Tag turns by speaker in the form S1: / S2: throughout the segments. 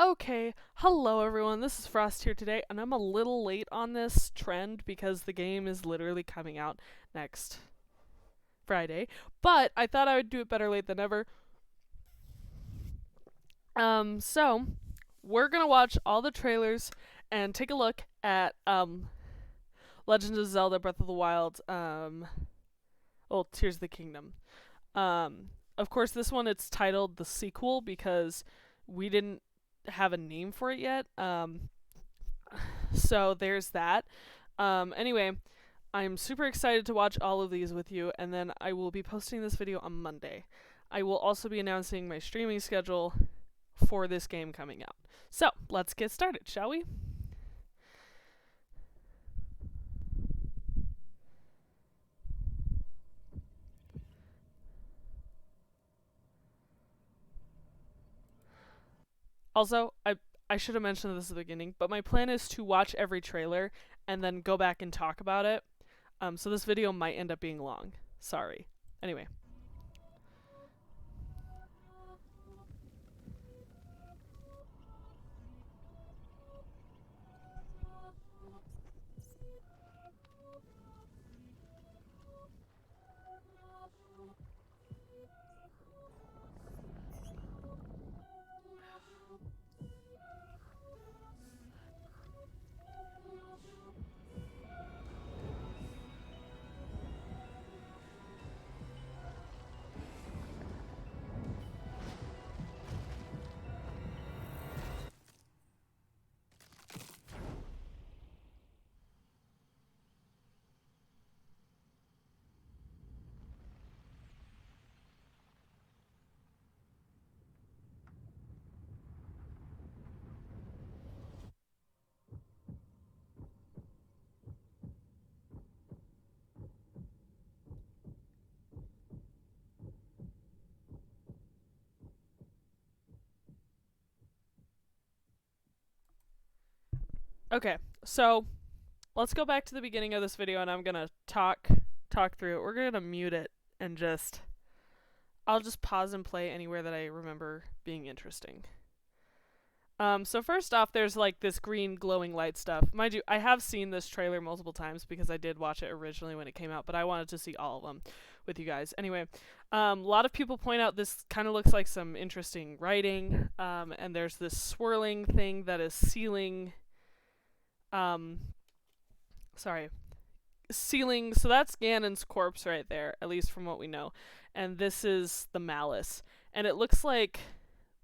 S1: Okay, hello everyone, this is Frost here today, and I'm a little late on this trend because the game is literally coming out next Friday, but I thought I would do it better late than never. So we're gonna watch all the trailers and take a look at Legend of Zelda Breath of the Wild, Tears of the Kingdom. Of course, this one it's titled the sequel because we didn't have a name for it yet. So there's that. Anyway, I'm super excited to watch all of these with you, and then I will be posting this video on Monday. I will also be announcing my streaming schedule for this game coming out. So let's get started, shall we? Also, I should have mentioned this at the beginning, but my plan is to watch every trailer and then go back and talk about it. So this video might end up being long. Sorry. Anyway. Okay, so let's go back to the beginning of this video and I'm gonna talk through it. We're gonna mute it and I'll just pause and play anywhere that I remember being interesting. So first off, there's like this green glowing light stuff. Mind you, I have seen this trailer multiple times because I did watch it originally when it came out, but I wanted to see all of them with you guys. Anyway, a lot of people point out this kind of looks like some interesting writing, and there's this swirling thing that is sealing. Sorry, sealing. So that's Ganon's corpse right there, at least from what we know, and this is the malice, and it looks like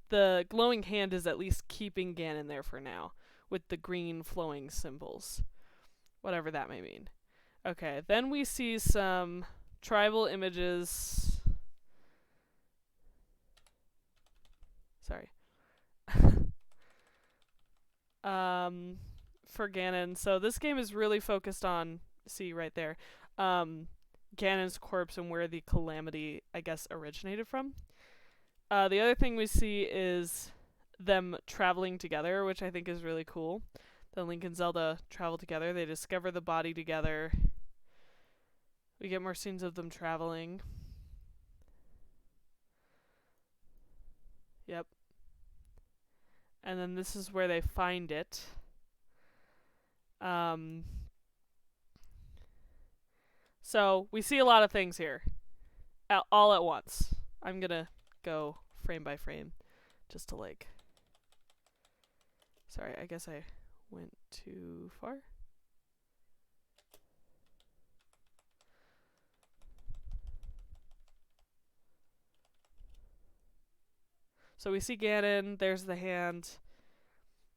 S1: the glowing hand is at least keeping Ganon there for now, with the green flowing symbols. Whatever that may mean. Okay, then we see some tribal images. Sorry. For Ganon. So this game is really focused on, see right there, Ganon's corpse and where the calamity, I guess, originated from. The other thing we see is them traveling together, which I think is really cool. The Link and Zelda travel together. They discover the body together. We get more scenes of them traveling. Yep. And then this is where they find it. So we see a lot of things here, all at once. I'm gonna go frame by frame, just to like. Sorry, I guess I went too far. So we see Ganon, there's the hand.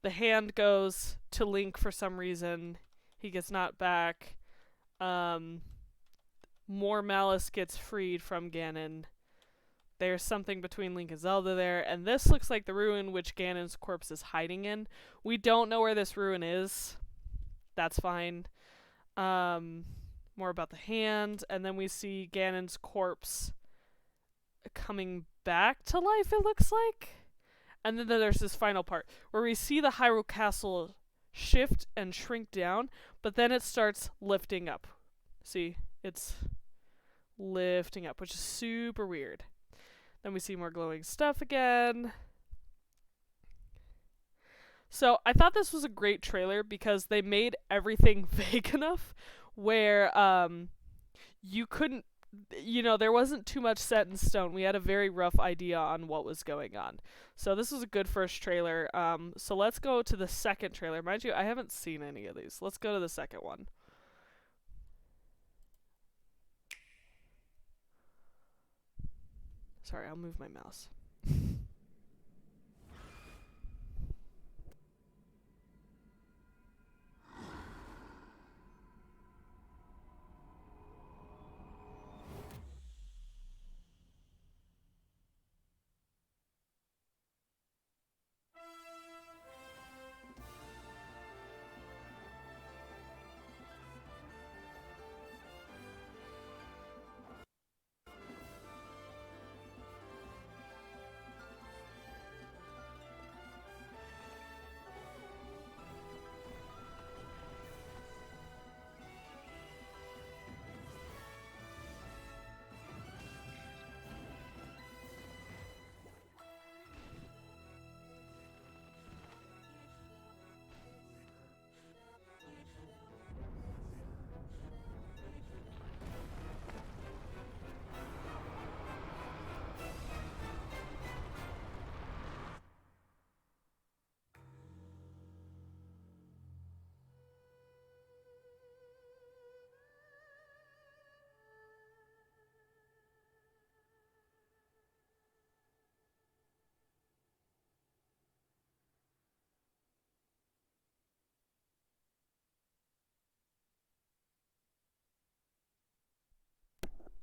S1: The hand goes to Link for some reason. He gets knocked back. More malice gets freed from Ganon. There's something between Link and Zelda there, and this looks like the ruin which Ganon's corpse is hiding in. We don't know where this ruin is. That's fine. More about the hand, and then we see Ganon's corpse coming back to life, it looks like. And then there's this final part where we see the Hyrule Castle shift and shrink down, but then it starts lifting up. See, it's lifting up, which is super weird. Then we see more glowing stuff again. So I thought this was a great trailer because they made everything vague enough where you couldn't, there wasn't too much set in stone. We had a very rough idea on what was going on. So this was a good first trailer. So let's go to the second trailer. Mind you, I haven't seen any of these. Let's go to the second one. Sorry, I'll move my mouse.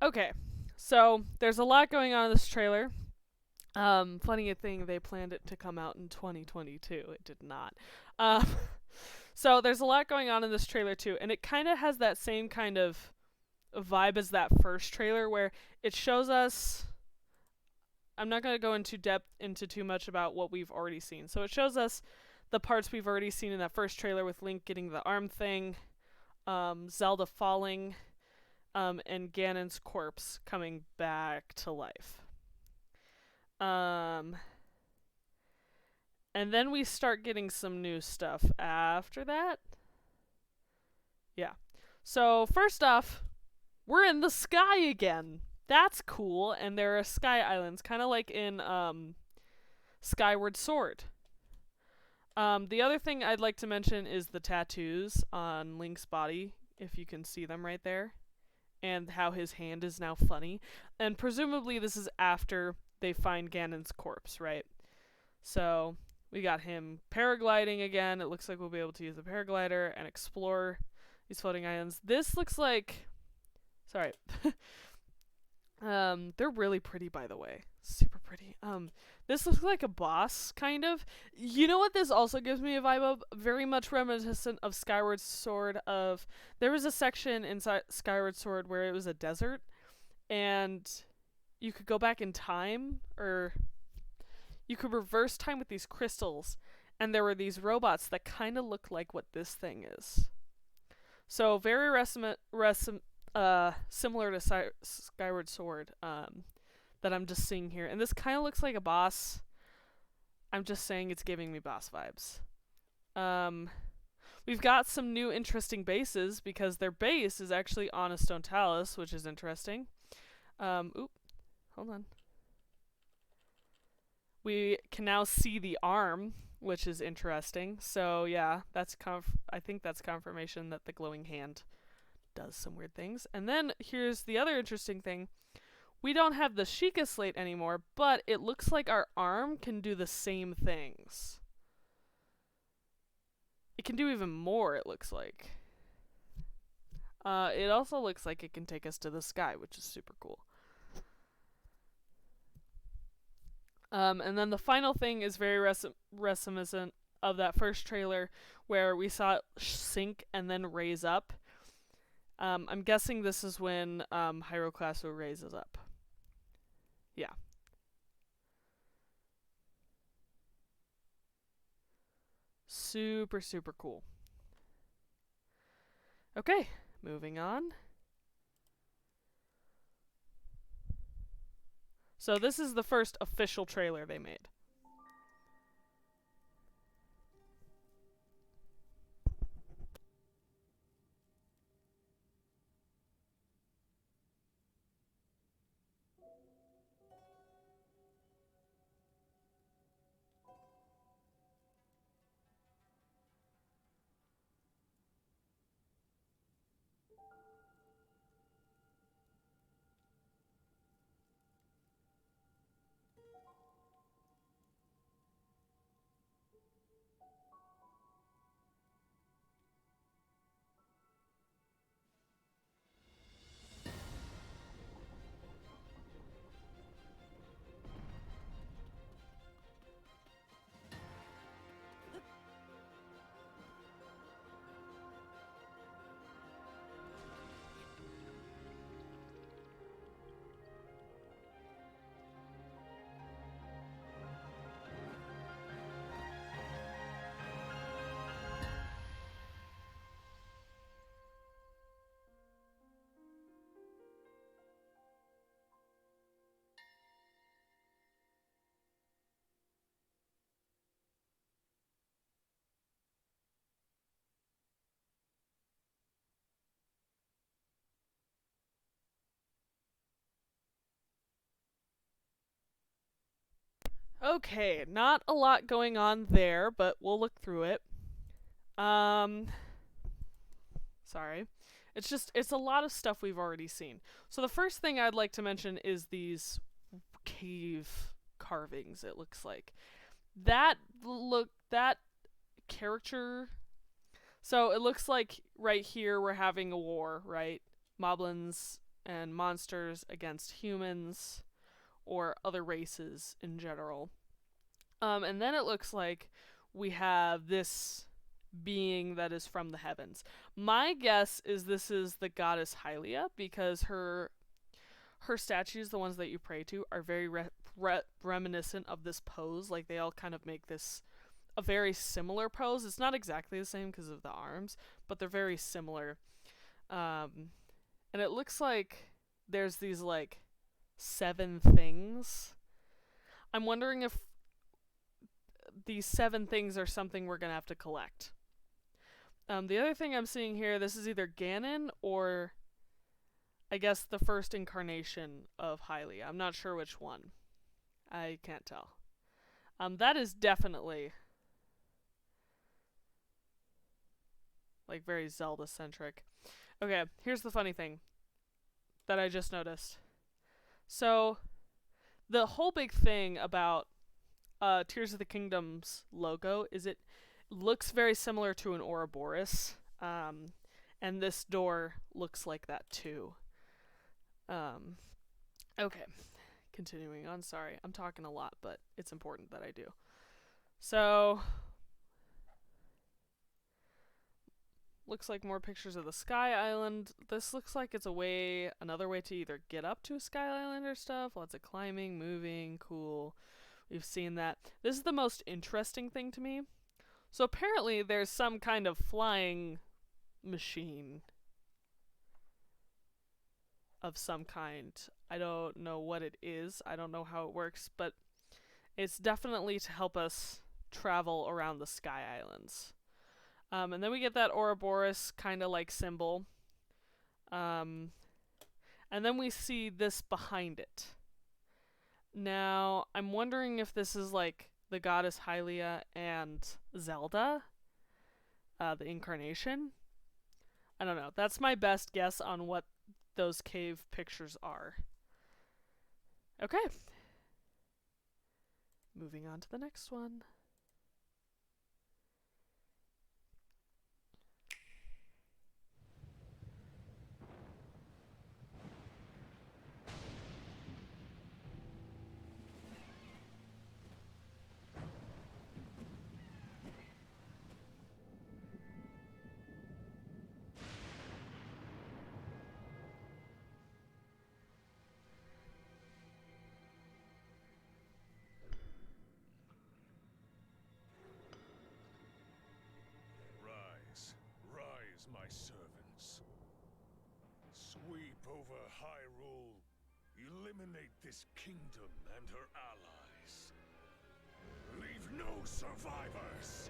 S1: Okay, so there's a lot going on in this trailer. Funny thing, they planned it to come out in 2022. It did not. Um, so there's a lot going on in this trailer too, and it kind of has that same kind of vibe as that first trailer where it shows us. I'm not going to go into depth into too much about what we've already seen. So it shows us the parts we've already seen in that first trailer with Link getting the arm thing, Zelda falling, and Ganon's corpse coming back to life. And then we start getting some new stuff after that. Yeah. So first off, we're in the sky again. That's cool, and there are sky islands, kind of like in Skyward Sword. The other thing I'd like to mention is the tattoos on Link's body, if you can see them right there, and how his hand is now funny. And presumably this is after they find Ganon's corpse, right? So we got him paragliding again. It looks like we'll be able to use the paraglider and explore these floating islands. This looks like... Sorry. They're really pretty, by the way. Super pretty. This looks like a boss, kind of. You know what this also gives me a vibe of? Very much reminiscent of Skyward Sword. There was a section inside Skyward Sword where it was a desert, and you could go back in time, or you could reverse time with these crystals, and there were these robots that kind of look like what this thing is. So very similar to Skyward Sword that I'm just seeing here. And this kind of looks like a boss. I'm just saying it's giving me boss vibes. We've got some new interesting bases because their base is actually on a stone talus, which is interesting. Hold on. We can now see the arm, which is interesting. So yeah, that's I think that's confirmation that the glowing hand does some weird things. And then here's the other interesting thing. We don't have the Sheikah Slate anymore, but it looks like our arm can do the same things. It can do even more, it looks like. It also looks like it can take us to the sky, which is super cool. And then the final thing is very reminiscent of that first trailer where we saw it sink and then raise up. I'm guessing this is when Hyroclasso raises up. Yeah. Super, super cool. Okay, moving on. So this is the first official trailer they made. Okay, not a lot going on there, but we'll look through it. Um, sorry. It's a lot of stuff we've already seen. So the first thing I'd like to mention is these cave carvings, it looks like. That character. So it looks like right here we're having a war, right? Moblins and monsters against humans or other races in general. And then it looks like we have this being that is from the heavens. My guess is this is the goddess Hylia because her statues, the ones that you pray to, are very reminiscent of this pose. Like they all kind of make this a very similar pose. It's not exactly the same because of the arms, but they're very similar. And it looks like there's these like 7 things. I'm wondering if these 7 things are something we're gonna have to collect. The other thing I'm seeing here, this is either Ganon or I guess the first incarnation of Hylia. I'm not sure which one. I can't tell. That is definitely like very Zelda centric. Okay, here's the funny thing that I just noticed. So the whole big thing about Tears of the Kingdom's logo is it looks very similar to an Ouroboros, and this door looks like that too. Okay, continuing on. Sorry, I'm talking a lot, but it's important that I do. So, looks like more pictures of the Sky Island. This looks like it's another way to either get up to a Sky Island or stuff. Lots of climbing, moving, cool. We've seen that. This is the most interesting thing to me. So apparently there's some kind of flying machine of some kind. I don't know what it is. I don't know how it works, but it's definitely to help us travel around the Sky Islands. And then we get that Ouroboros kind of like symbol. And then we see this behind it. Now, I'm wondering if this is like the goddess Hylia and Zelda, the incarnation. I don't know. That's my best guess on what those cave pictures are. Okay. Moving on to the next one.
S2: Rise, my servants. Sweep over Hyrule. Eliminate this kingdom and her allies. Leave no survivors.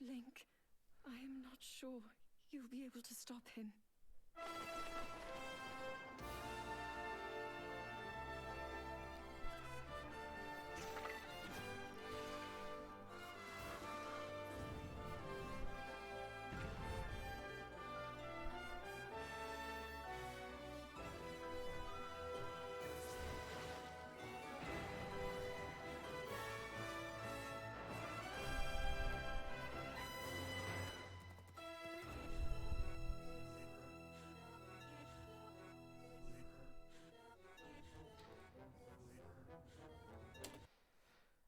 S3: Link, I am not sure you'll be able to stop him.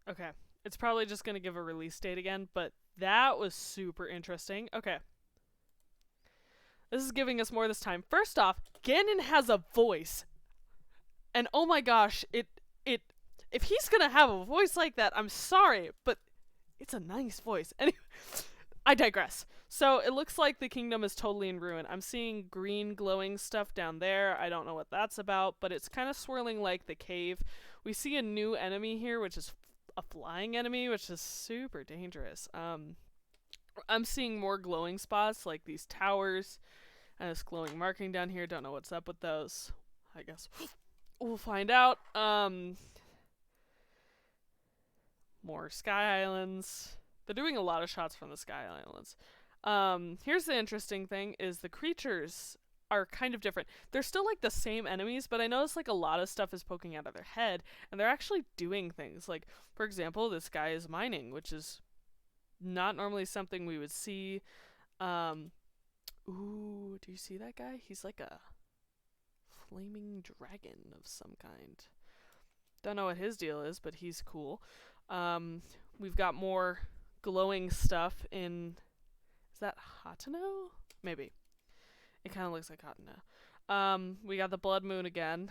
S1: Okay. It's probably just going to give a release date again, but that was super interesting. Okay. This is giving us more this time. First off, Ganon has a voice. And oh my gosh, it if he's gonna have a voice like that, I'm sorry, but it's a nice voice. Anyway, I digress. So it looks like the kingdom is totally in ruin. I'm seeing green glowing stuff down there. I don't know what that's about, but it's kind of swirling like the cave. We see a new enemy here, which is a flying enemy, which is super dangerous. I'm seeing more glowing spots like these towers and this glowing marking down here. Don't know what's up with those. I guess we'll find out. More sky islands. They're doing a lot of shots from the sky islands. Here's the interesting thing is the creatures are kind of different. They're still like the same enemies, but I notice like a lot of stuff is poking out of their head and they're actually doing things. Like, for example, this guy is mining, which is not normally something we would see. Ooh, do you see that guy? He's like a flaming dragon of some kind. Don't know what his deal is, but he's cool. We've got more glowing stuff in. Is that Hateno? Maybe. It kind of looks like Hateno. We got the blood moon again.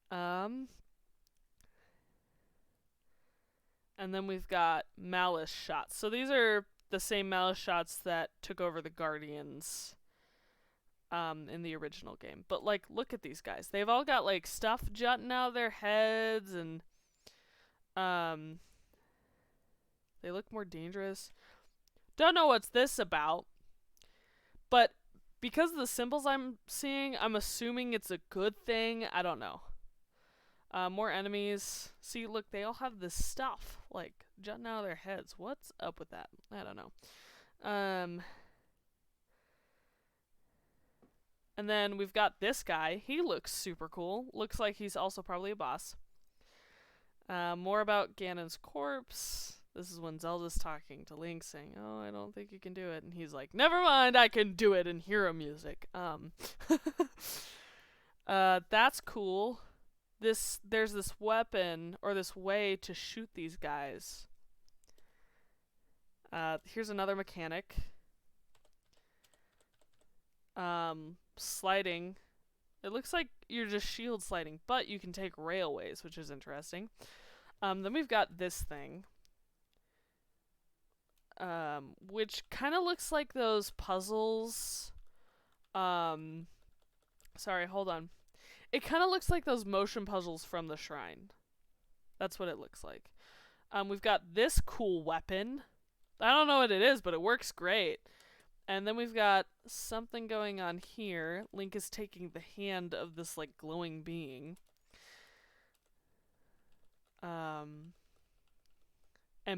S1: And then we've got malice shots. So these are the same malice shots that took over the Guardians in the original game. But like, look at these guys. They've all got like stuff jutting out of their heads, and they look more dangerous. Don't know what's this about, but because of the symbols I'm seeing, I'm assuming it's a good thing. I don't know. More enemies. See, look, they all have this stuff like jutting out of their heads. What's up with that? I don't know. And then we've got this guy. He looks super cool. Looks like he's also probably a boss. More about Ganon's corpse. This is when Zelda's talking to Link, saying, "Oh, I don't think you can do it," and he's like, "Never mind, I can do it," in hero music. That's cool. There's this weapon or this way to shoot these guys. Here's another mechanic. Sliding. It looks like you're just shield sliding, but you can take railways, which is interesting. Then we've got this thing. Which kind of looks like those puzzles. Sorry, hold on. It kind of looks like those motion puzzles from the shrine. That's what it looks like. We've got this cool weapon. I don't know what it is, but it works great. And then we've got something going on here. Link is taking the hand of this like glowing being. And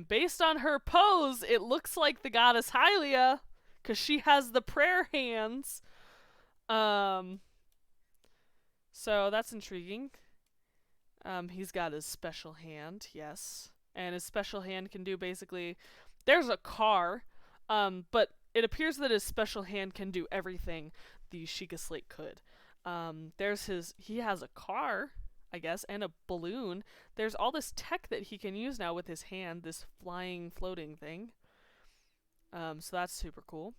S1: based on her pose, it looks like the goddess Hylia, because she has the prayer hands. So that's intriguing. He's got his special hand, yes. And his special hand can do basically... There's a car, but it appears that his special hand can do everything the Sheikah Slate could. He has a car, I guess, and a balloon. There's all this tech that he can use now with his hand, this flying, floating thing. So that's super cool.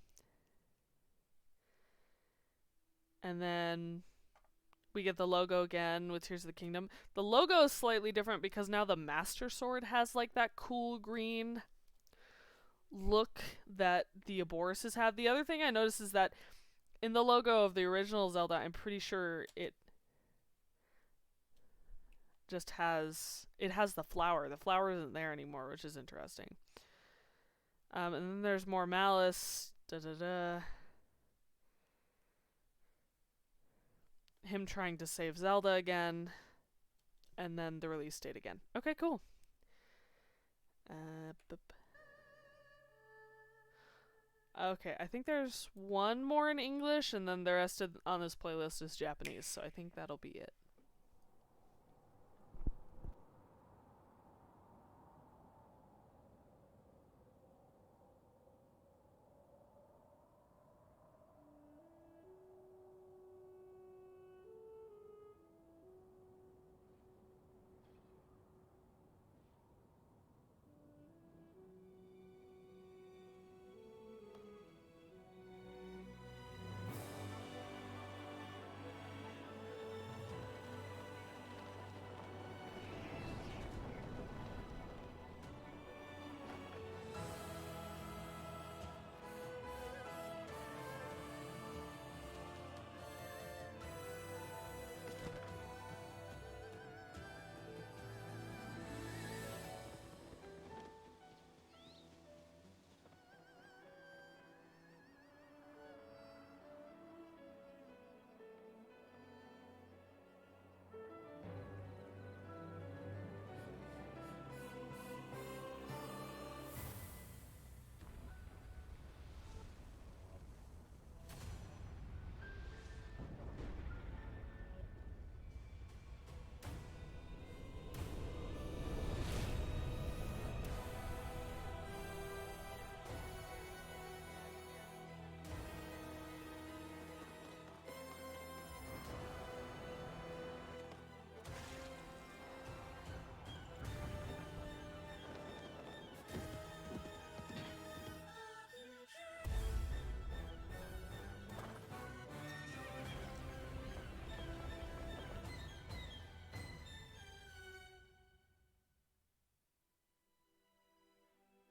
S1: And then we get the logo again with Tears of the Kingdom. The logo is slightly different because now the Master Sword has like that cool green look that the Aboruses have. The other thing I noticed is that in the logo of the original Zelda, I'm pretty sure it just has the flower. The flower isn't there anymore, which is interesting. And then there's more malice. Him trying to save Zelda again, and then the release date again. Okay, cool. Okay, I think there's one more in English, and then the rest on this playlist is Japanese, so I think that'll be it.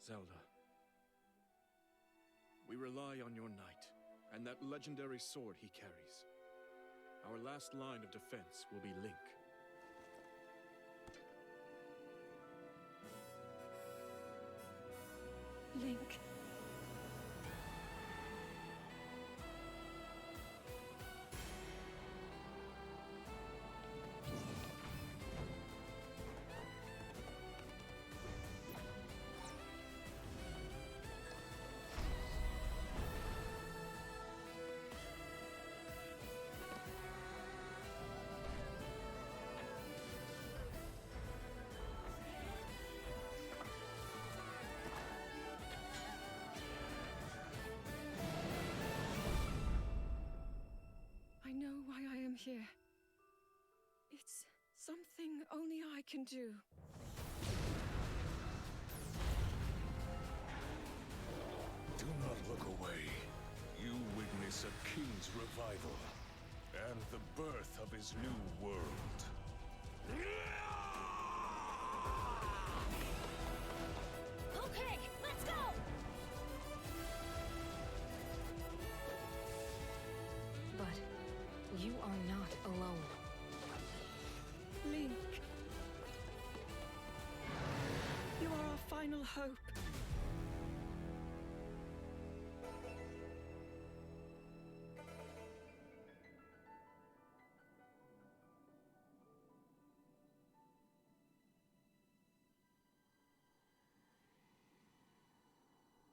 S4: Zelda, we rely on your knight and that legendary sword he carries. Our last line of defense will be Link.
S3: Link. I know why I am here. It's something only I can do.
S2: Do not look away. You witness a king's revival and the birth of his new world.
S5: Okay, let's go!
S6: But you are not alone.
S3: Link. You are our final hope.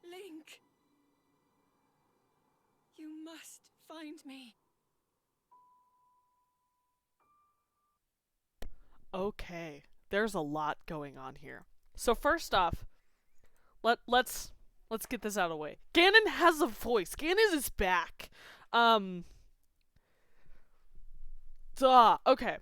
S3: Link. You must find me.
S1: Okay, there's a lot going on here. So first off, let's get this out of the way. Ganon has a voice. Ganon is back. Okay.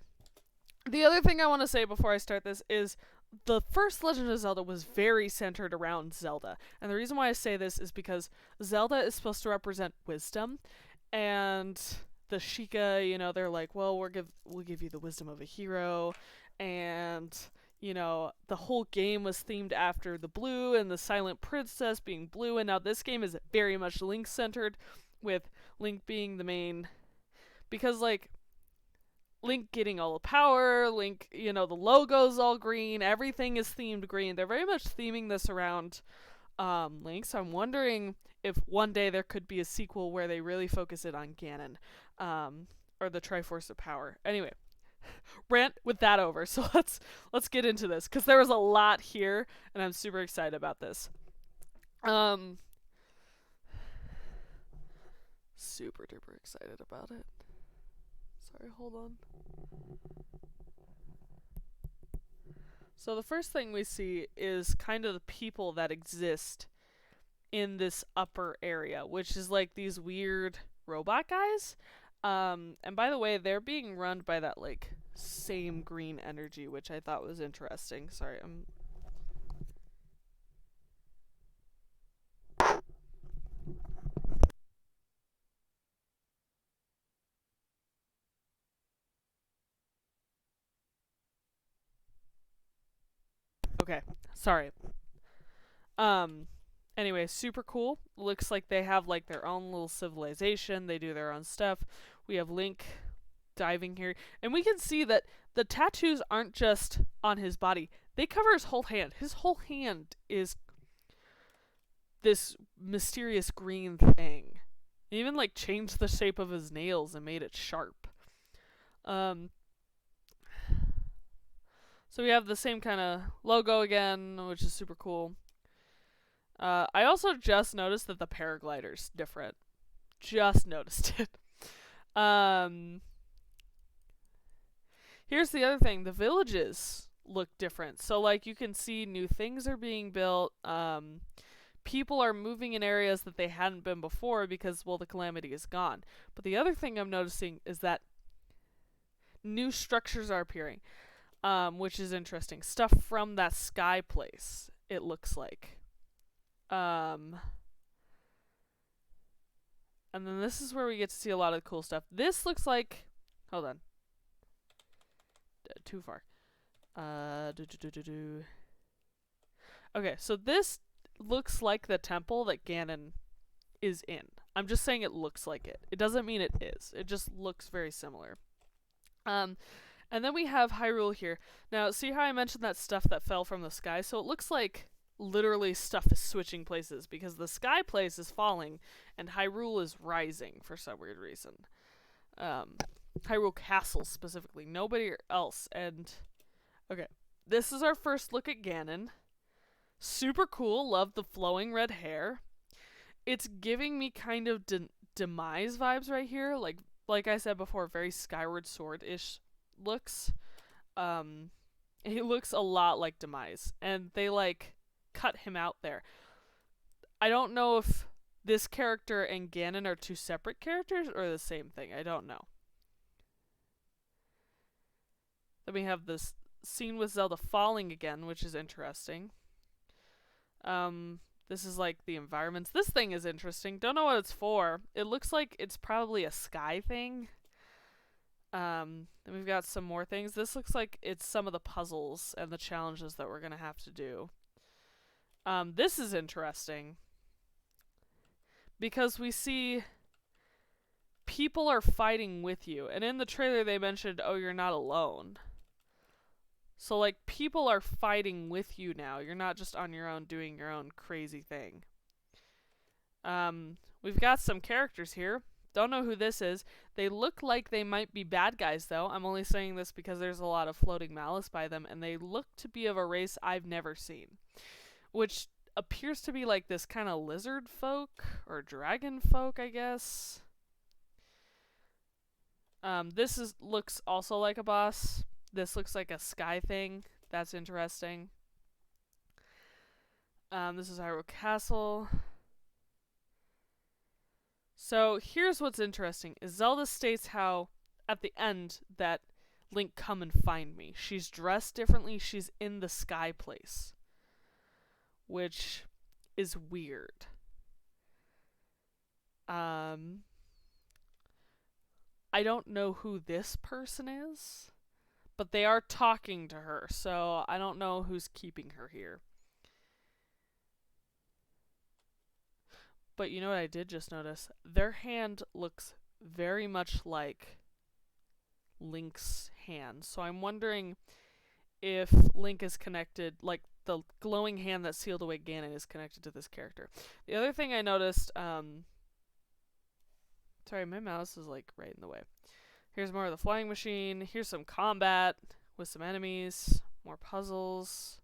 S1: The other thing I want to say before I start this is the first Legend of Zelda was very centered around Zelda. And the reason why I say this is because Zelda is supposed to represent wisdom, and the Sheikah, you know, they're like, well, we'll give you the wisdom of a hero, and you know, the whole game was themed after the blue and the Silent Princess being blue, and now this game is very much Link centered, with Link being the main, because like Link getting all the power, Link, you know, the logo's all green, everything is themed green. They're very much theming this around Link, so I'm wondering if one day there could be a sequel where they really focus it on Ganon, or the Triforce of Power. Anyway, rant with that over, so let's get into this, because there was a lot here, and I'm super excited about this. Super duper excited about it. Sorry, hold on. So the first thing we see is kind of the people that exist in this upper area, which is like these weird robot guys. And by the way, they're being run by that like same green energy, which I thought was interesting. Sorry, I'm okay. Sorry. Anyway, super cool. Looks like they have like their own little civilization. They do their own stuff. We have Link diving here, and we can see that the tattoos aren't just on his body. They cover his whole hand. His whole hand is this mysterious green thing. He even like changed the shape of his nails and made it sharp. So we have the same kind of logo again, which is super cool. I also just noticed that the paraglider's different. Just noticed it. Here's the other thing. The villages look different. So, like, you can see new things are being built. People are moving in areas that they hadn't been before because, well, the calamity is gone. But the other thing I'm noticing is that new structures are appearing, which is interesting. Stuff from that sky place, it looks like. And then this is where we get to see a lot of cool stuff. This looks like, hold on, too far. Okay, so this looks like the temple that Ganon is in. I'm just saying it looks like it. It doesn't mean it is. It just looks very similar. And then we have Hyrule here. Now, see how I mentioned that stuff that fell from the sky? So it looks like literally stuff is switching places because the sky place is falling and Hyrule is rising for some weird reason. Hyrule Castle specifically. Nobody else. And, okay. This is our first look at Ganon. Super cool. Love the flowing red hair. It's giving me kind of Demise vibes right here. Like I said before, very Skyward Sword-ish looks. He looks a lot like Demise. And they, like, cut him out there. I don't know if this character and Ganon are two separate characters or the same thing. I don't know. Then we have this scene with Zelda falling again, which is interesting. This is like the environments. This thing is interesting. Don't know what it's for. It looks like it's probably a sky thing. Then we've got some more things. This looks like it's some of the puzzles and the challenges that we're going to have to do. This is interesting because we see people are fighting with you. And in the trailer they mentioned, oh, you're not alone. So, like, people are fighting with you now. You're not just on your own doing your own crazy thing. We've got some characters here. Don't know who this is. They look like they might be bad guys, though. I'm only saying this because there's a lot of floating malice by them, and they look to be of a race I've never seen. Which appears to be like this kind of lizard folk, or dragon folk, I guess. This looks also like a boss. This looks like a sky thing. That's interesting. This is Hyrule Castle. So here's what's interesting. Is Zelda states how, at the end, that Link, come and find me. She's dressed differently. She's in the sky place. Which is weird. I don't know who this person is. But they are talking to her, so I don't know who's keeping her here. But you know what I did just notice? Their hand looks very much like Link's hand. So I'm wondering if Link is connected, like the glowing hand that sealed away Ganon is connected to this character. The other thing I noticed, sorry, my mouse is like right in the way. Here's more of the flying machine. Here's some combat with some enemies. More puzzles.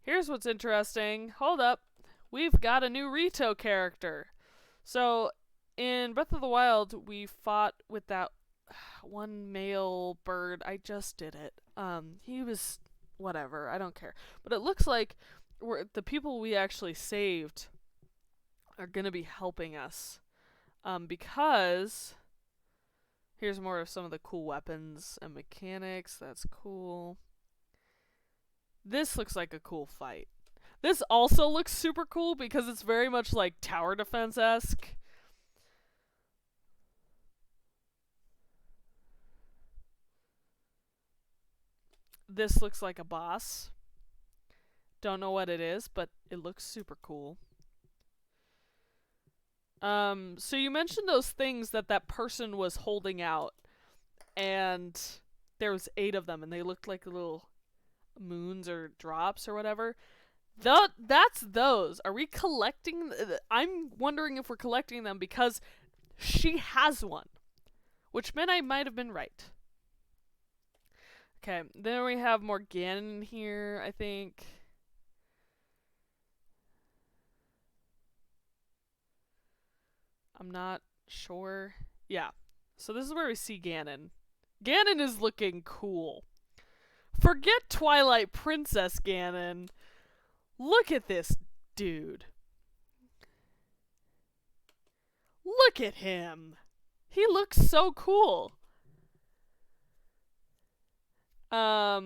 S1: Here's what's interesting. Hold up. We've got a new Rito character. So, in Breath of the Wild, we fought with that one male bird. I just did it. He was whatever. I don't care. But it looks like the people we actually saved are going to be helping us. Because here's more of some of the cool weapons and mechanics. That's cool. This looks like a cool fight. This also looks super cool because it's very much like tower defense-esque. This looks like a boss. Don't know what it is, but it looks super cool. So you mentioned those things that person was holding out, and there was 8 of them, and they looked like little moons or drops or whatever. That's those. Are we collecting? I'm wondering if we're collecting them because she has one, which meant I might have been right. Okay, then we have more Ganon here, I think. I'm not sure. Yeah. So this is where we see Ganon. Ganon is looking cool. Forget Twilight Princess Ganon. Look at this dude. Look at him. He looks so cool. That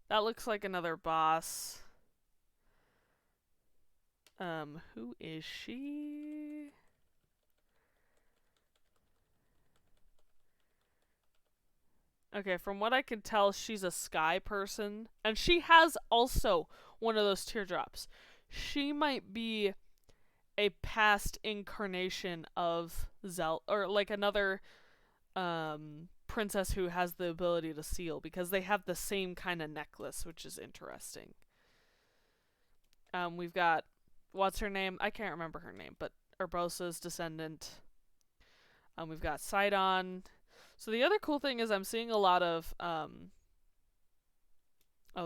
S1: looks like another boss. Who is she? Okay, from what I can tell, she's a sky person. And she has also one of those teardrops. She might be a past incarnation of Zelda, or like another princess who has the ability to seal, because they have the same kind of necklace, which is interesting. We've got, what's her name? I can't remember her name, but Urbosa's descendant. We've got Sidon. So the other cool thing is I'm seeing a lot of oh,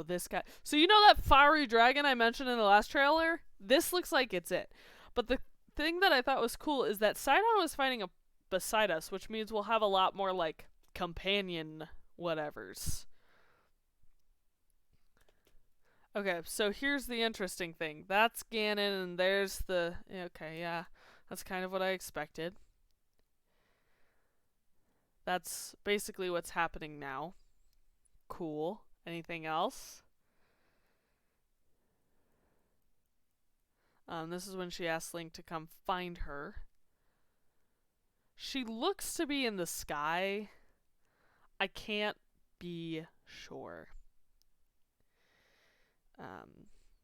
S1: this guy. So you know that fiery dragon I mentioned in the last trailer? This looks like it's it. But the thing that I thought was cool is that Sidon was fighting beside us, which means we'll have a lot more like companion whatevers. Okay, so here's the interesting thing. That's Ganon, and there's the... Okay, yeah, that's kind of what I expected. That's basically what's happening now. Cool. Anything else? This is when she asks Link to come find her. She looks to be in the sky. I can't be sure.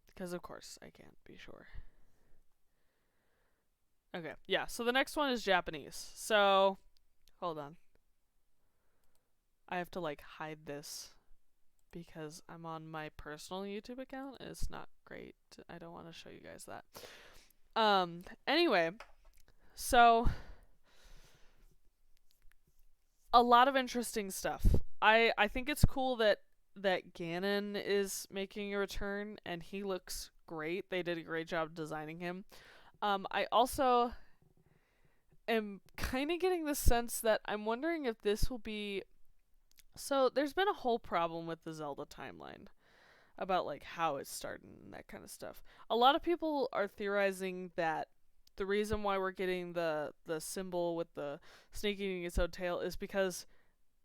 S1: Because of course I can't be sure. Okay, yeah, so the next one is Japanese. So, hold on. I have to like hide this because I'm on my personal YouTube account. It's not great. I don't want to show you guys that. Anyway, so a lot of interesting stuff. I think it's cool that Ganon is making a return, and he looks great. They did a great job designing him. I also am kind of getting the sense that I'm wondering if this will be... So there's been a whole problem with the Zelda timeline about like how it started and that kind of stuff. A lot of people are theorizing that the reason why we're getting the symbol with the snake eating its own tail is because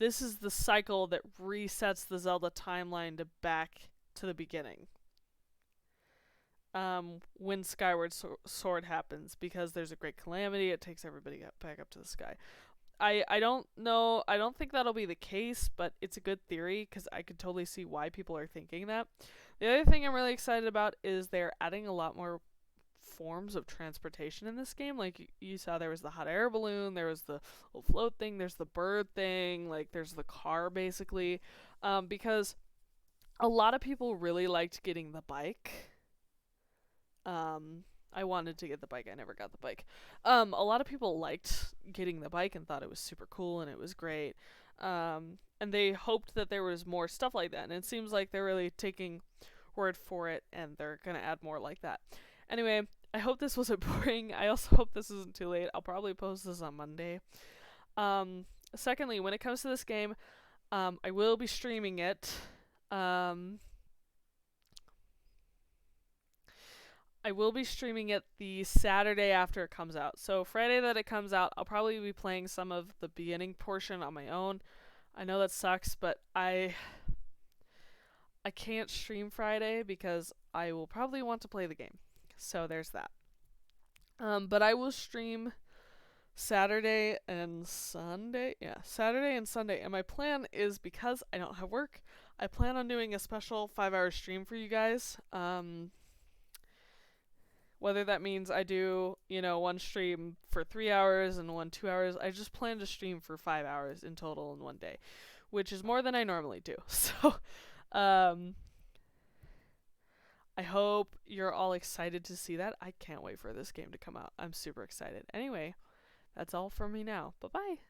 S1: this is the cycle that resets the Zelda timeline to back to the beginning. When Skyward Sword happens, because there's a great calamity, it takes everybody back up to the sky. I don't know, I don't think that'll be the case, but it's a good theory because I could totally see why people are thinking that. The other thing I'm really excited about is they're adding a lot more forms of transportation in this game. Like you saw, there was the hot air balloon, there was the little float thing, there's the bird thing, like there's the car basically, because a lot of people really liked getting the bike. I wanted to get the bike. I never got the bike. A lot of people liked getting the bike and thought it was super cool and it was great. And they hoped that there was more stuff like that. And it seems like they're really taking word for it and they're going to add more like that. Anyway, I hope this wasn't boring. I also hope this isn't too late. I'll probably post this on Monday. Secondly, when it comes to this game, I will be streaming it. I will be streaming it the Saturday after it comes out. So Friday that it comes out, I'll probably be playing some of the beginning portion on my own. I know that sucks, but I can't stream Friday because I will probably want to play the game. So there's that. But I will stream Saturday and Sunday. Yeah, Saturday and Sunday. And my plan is, because I don't have work, I plan on doing a special 5-hour stream for you guys. Whether that means I do, one stream for 3 hours and one 2 hours, I just plan to stream for 5 hours in total in one day, which is more than I normally do. So, I hope you're all excited to see that. I can't wait for this game to come out. I'm super excited. Anyway, that's all from me now. Bye-bye.